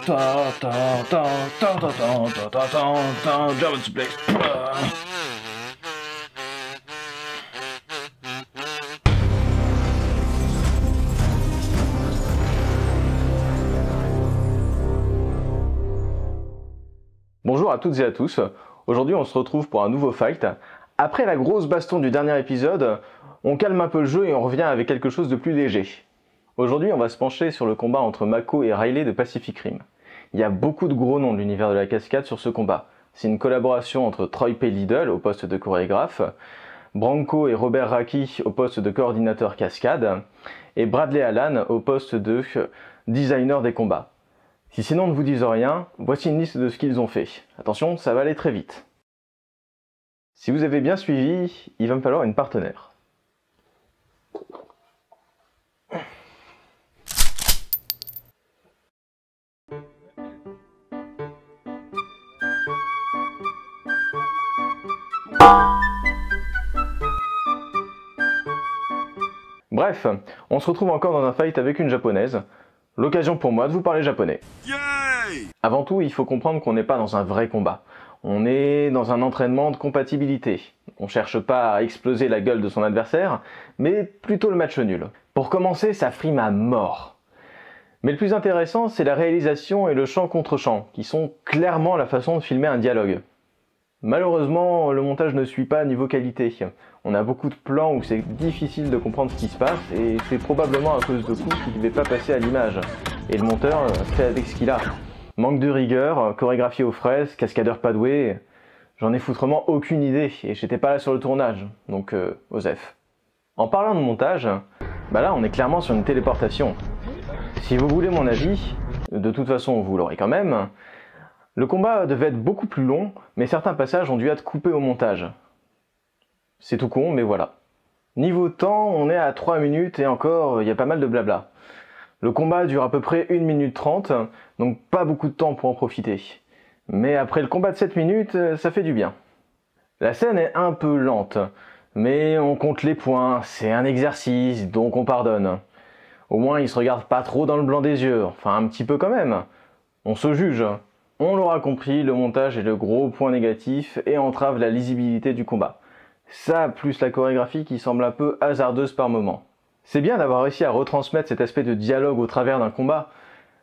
German suplex. Bonjour à toutes et à tous, aujourd'hui on se retrouve pour un nouveau fight. Après la grosse baston du dernier épisode, on calme un peu le jeu et on revient avec quelque chose de plus léger. Aujourd'hui on va se pencher sur le combat entre Mako et Riley de Pacific Rim. Il y a beaucoup de gros noms de l'univers de la cascade sur ce combat. C'est une collaboration entre Troy P. Liddell au poste de chorégraphe, Branko et Robert Raki au poste de coordinateur cascade, et Bradley Allan au poste de designer des combats. Si ces noms ne vous disent rien, voici une liste de ce qu'ils ont fait. Attention, ça va aller très vite. Si vous avez bien suivi, il va me falloir une partenaire. Bref, on se retrouve encore dans un fight avec une japonaise. L'occasion pour moi de vous parler japonais. Yay! Avant tout, il faut comprendre qu'on n'est pas dans un vrai combat. On est dans un entraînement de compatibilité. On cherche pas à exploser la gueule de son adversaire, mais plutôt le match nul. Pour commencer, ça frime à mort. Mais le plus intéressant, c'est la réalisation et le chant contre chant, qui sont clairement la façon de filmer un dialogue. Malheureusement, le montage ne suit pas niveau qualité. On a beaucoup de plans où c'est difficile de comprendre ce qui se passe et c'est probablement à cause de coups qui ne devaient pas passer à l'image. Et le monteur fait avec ce qu'il a. Manque de rigueur, chorégraphie aux fraises, cascadeur pas doué, j'en ai foutrement aucune idée et j'étais pas là sur le tournage, donc osef. En parlant de montage, bah là on est clairement sur une téléportation. Si vous voulez mon avis, de toute façon vous l'aurez quand même, le combat devait être beaucoup plus long, mais certains passages ont dû être coupés au montage. C'est tout con, mais voilà. Niveau temps, on est à 3 minutes et encore, il y a pas mal de blabla. Le combat dure à peu près 1 minute 30, donc pas beaucoup de temps pour en profiter. Mais après le combat de 7 minutes, ça fait du bien. La scène est un peu lente, mais on compte les points, c'est un exercice, donc on pardonne. Au moins, ils se regardent pas trop dans le blanc des yeux, enfin un petit peu quand même. On se juge. On l'aura compris, le montage est le gros point négatif et entrave la lisibilité du combat. Ça, plus la chorégraphie qui semble un peu hasardeuse par moments. C'est bien d'avoir réussi à retransmettre cet aspect de dialogue au travers d'un combat,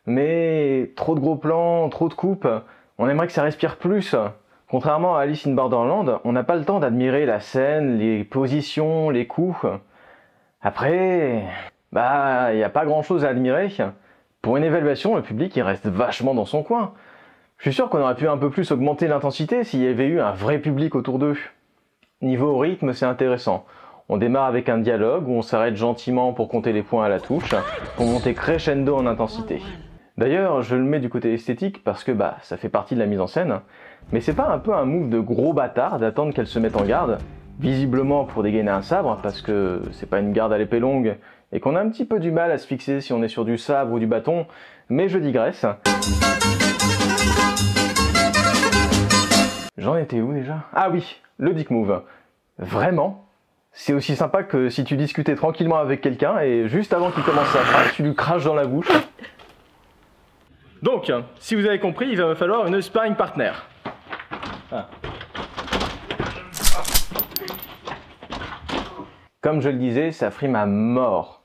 mais trop de gros plans, trop de coupes, on aimerait que ça respire plus. Contrairement à Alice in Borderland, on n'a pas le temps d'admirer la scène, les positions, les coups. Après, bah, il n'y a pas grand chose à admirer. Pour une évaluation, le public il reste vachement dans son coin. Je suis sûr qu'on aurait pu un peu plus augmenter l'intensité s'il y avait eu un vrai public autour d'eux. Niveau rythme, c'est intéressant. On démarre avec un dialogue où on s'arrête gentiment pour compter les points à la touche, pour monter crescendo en intensité. D'ailleurs, je le mets du côté esthétique parce que bah ça fait partie de la mise en scène, mais c'est pas un peu un move de gros bâtard d'attendre qu'elle se mette en garde, visiblement pour dégainer un sabre, parce que c'est pas une garde à l'épée longue, et qu'on a un petit peu du mal à se fixer si on est sur du sabre ou du bâton, mais je digresse. J'en étais où déjà? Ah oui, le dick move. Vraiment, c'est aussi sympa que si tu discutais tranquillement avec quelqu'un et juste avant qu'il commence sa phrase, tu lui craches dans la bouche. Donc, si vous avez compris, il va me falloir une sparring partner. Ah. Comme je le disais, ça frime à mort.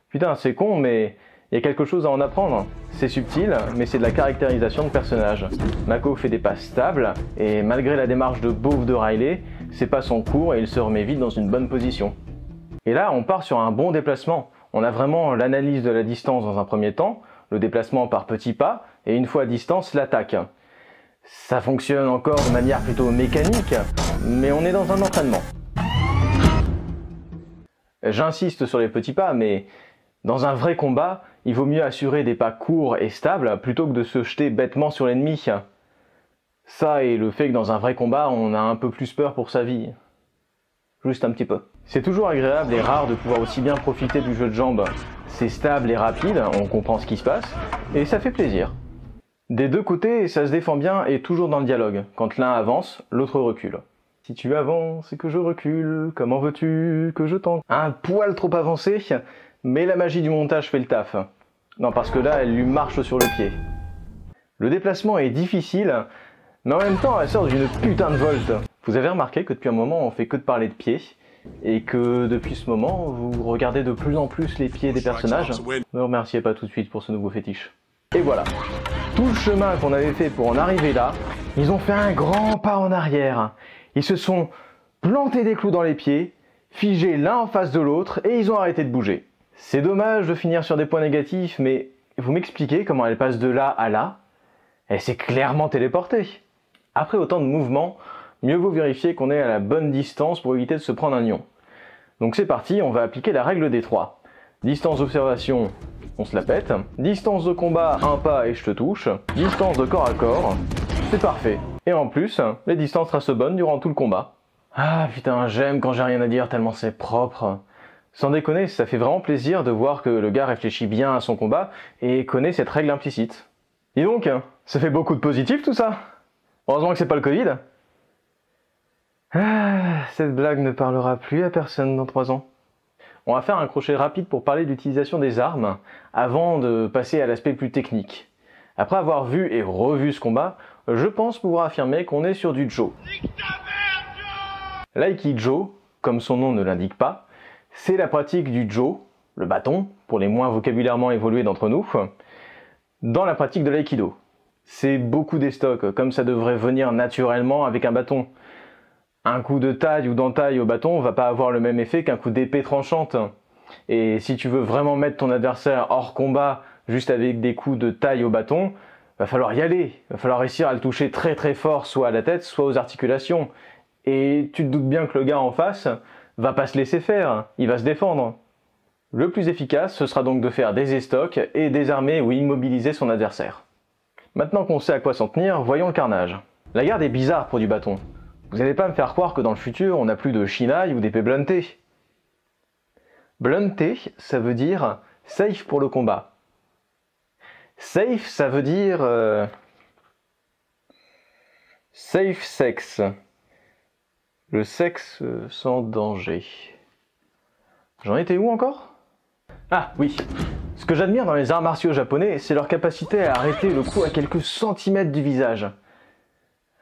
Putain, c'est con, mais il y a quelque chose à en apprendre. C'est subtil, mais c'est de la caractérisation de personnage. Mako fait des passes stables, et malgré la démarche de beauf de Riley, ses pas sont courts et il se remet vite dans une bonne position. Et là, on part sur un bon déplacement. On a vraiment l'analyse de la distance dans un premier temps, le déplacement par petits pas, et une fois à distance, l'attaque. Ça fonctionne encore de manière plutôt mécanique, mais on est dans un entraînement. J'insiste sur les petits pas, mais dans un vrai combat, il vaut mieux assurer des pas courts et stables plutôt que de se jeter bêtement sur l'ennemi. Ça et le fait que dans un vrai combat, on a un peu plus peur pour sa vie. Juste un petit peu. C'est toujours agréable et rare de pouvoir aussi bien profiter du jeu de jambes. C'est stable et rapide, on comprend ce qui se passe, et ça fait plaisir. Des deux côtés, ça se défend bien et toujours dans le dialogue. Quand l'un avance, l'autre recule. Si tu avances et que je recule, comment veux-tu que je tente? Un poil trop avancé, mais la magie du montage fait le taf. Non, parce que là, elle lui marche sur le pied. Le déplacement est difficile, mais en même temps elle sort d'une putain de volte. Vous avez remarqué que depuis un moment on fait que de parler de pieds, et que depuis ce moment vous regardez de plus en plus les pieds des personnages. Ne remerciez pas tout de suite pour ce nouveau fétiche. Et voilà, tout le chemin qu'on avait fait pour en arriver là, ils ont fait un grand pas en arrière. Ils se sont plantés des clous dans les pieds, figés l'un en face de l'autre, et ils ont arrêté de bouger. C'est dommage de finir sur des points négatifs, mais vous m'expliquez comment elle passe de là à là? Elle s'est clairement téléportée. Après autant de mouvements, mieux vaut vérifier qu'on est à la bonne distance pour éviter de se prendre un nion. Donc c'est parti, on va appliquer la règle des 3. Distance d'observation, on se la pète. Distance de combat, un pas et je te touche. Distance de corps à corps, c'est parfait. Et en plus, les distances restent bonnes durant tout le combat. Ah putain, j'aime quand j'ai rien à dire tellement c'est propre. Sans déconner, ça fait vraiment plaisir de voir que le gars réfléchit bien à son combat et connaît cette règle implicite. Dis donc, ça fait beaucoup de positifs tout ça. Heureusement que c'est pas le Covid. Ah, cette blague ne parlera plus à personne dans 3 ans. On va faire un crochet rapide pour parler de l'utilisation des armes, avant de passer à l'aspect plus technique. Après avoir vu et revu ce combat, je pense pouvoir affirmer qu'on est sur du Jo. L'Aikido, comme son nom ne l'indique pas, c'est la pratique du Jo, le bâton, pour les moins vocabulairement évolués d'entre nous, dans la pratique de l'Aikido. C'est beaucoup des stocks, comme ça devrait venir naturellement avec un bâton. Un coup de taille ou d'entaille au bâton va pas avoir le même effet qu'un coup d'épée tranchante. Et si tu veux vraiment mettre ton adversaire hors combat juste avec des coups de taille au bâton, va falloir y aller. Va falloir réussir à le toucher très très fort, soit à la tête, soit aux articulations. Et tu te doutes bien que le gars en face va pas se laisser faire, il va se défendre. Le plus efficace, ce sera donc de faire des estocs et désarmer ou immobiliser son adversaire. Maintenant qu'on sait à quoi s'en tenir, voyons le carnage. La garde est bizarre pour du bâton. Vous n'allez pas me faire croire que dans le futur, on n'a plus de shinai ou d'épée bluntée. Blunté, ça veut dire safe pour le combat. Safe, ça veut dire safe sex. Le sexe sans danger. J'en étais où encore? Ah oui, ce que j'admire dans les arts martiaux japonais, c'est leur capacité à arrêter le coup à quelques centimètres du visage.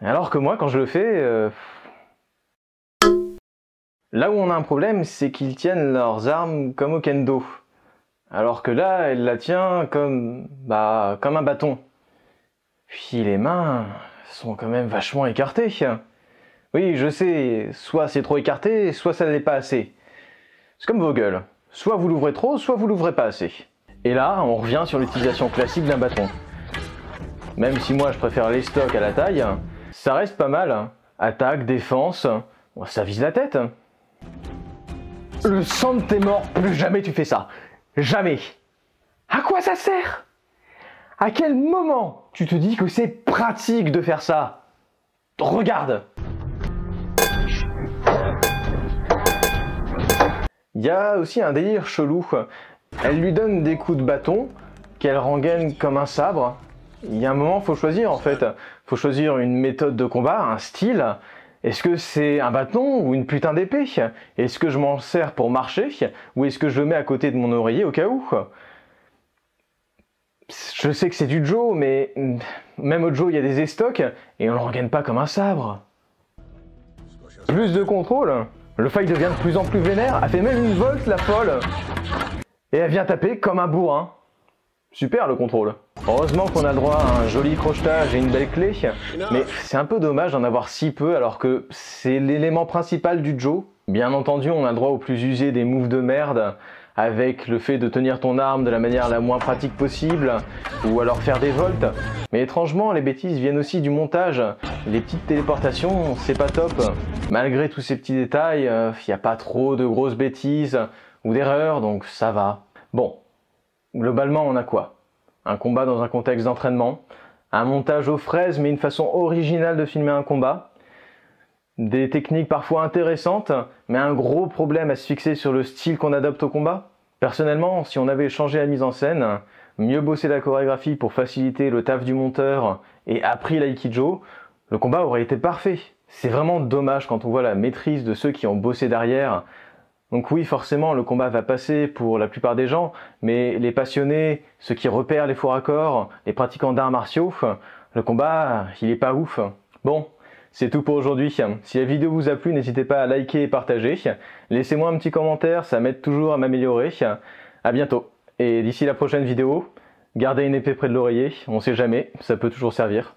Alors que moi, quand je le fais... Là où on a un problème, c'est qu'ils tiennent leurs armes comme au kendo. Alors que là, elle la tient comme un bâton. Puis les mains sont quand même vachement écartées. Oui, je sais, soit c'est trop écarté, soit ça n'est pas assez. C'est comme vos gueules. Soit vous l'ouvrez trop, soit vous l'ouvrez pas assez. Et là, on revient sur l'utilisation classique d'un bâton. Même si moi je préfère les stocks à la taille, ça reste pas mal. Attaque, défense, ça vise la tête. Le sang de tes morts, plus jamais tu fais ça. Jamais. À quoi ça sert? À quel moment tu te dis que c'est pratique de faire ça? Regarde. Il y a aussi un délire chelou. Elle lui donne des coups de bâton qu'elle rengaine comme un sabre. Il y a un moment, faut choisir en fait. Faut choisir une méthode de combat, un style. Est-ce que c'est un bâton ou une putain d'épée? Est-ce que je m'en sers pour marcher? Ou est-ce que je le mets à côté de mon oreiller au cas où? Je sais que c'est du Jo, mais même au Jo, il y a des estocs et on le rengaine pas comme un sabre. Plus de contrôle. Le fight devient de plus en plus vénère. Elle fait même une volte, la folle. Et elle vient taper comme un bourrin. Super le contrôle. Heureusement qu'on a le droit à un joli crochetage et une belle clé, mais c'est un peu dommage d'en avoir si peu alors que c'est l'élément principal du Jo. Bien entendu, on a le droit au plus usé des moves de merde, avec le fait de tenir ton arme de la manière la moins pratique possible, ou alors faire des volts. Mais étrangement, les bêtises viennent aussi du montage. Les petites téléportations, c'est pas top. Malgré tous ces petits détails, il n'y a pas trop de grosses bêtises ou d'erreurs, donc ça va. Bon, globalement, on a quoi? Un combat dans un contexte d'entraînement, un montage aux fraises mais une façon originale de filmer un combat, des techniques parfois intéressantes, mais un gros problème à se fixer sur le style qu'on adopte au combat. Personnellement, si on avait changé la mise en scène, mieux bossé la chorégraphie pour faciliter le taf du monteur et appris l'aïkido, le combat aurait été parfait. C'est vraiment dommage quand on voit la maîtrise de ceux qui ont bossé derrière, Donc oui, forcément, le combat va passer pour la plupart des gens, mais les passionnés, ceux qui repèrent les faux raccords, les pratiquants d'arts martiaux, le combat, il est pas ouf. Bon, c'est tout pour aujourd'hui. Si la vidéo vous a plu, n'hésitez pas à liker et partager. Laissez-moi un petit commentaire, ça m'aide toujours à m'améliorer. À bientôt. Et d'ici la prochaine vidéo, gardez une épée près de l'oreiller, on sait jamais, ça peut toujours servir.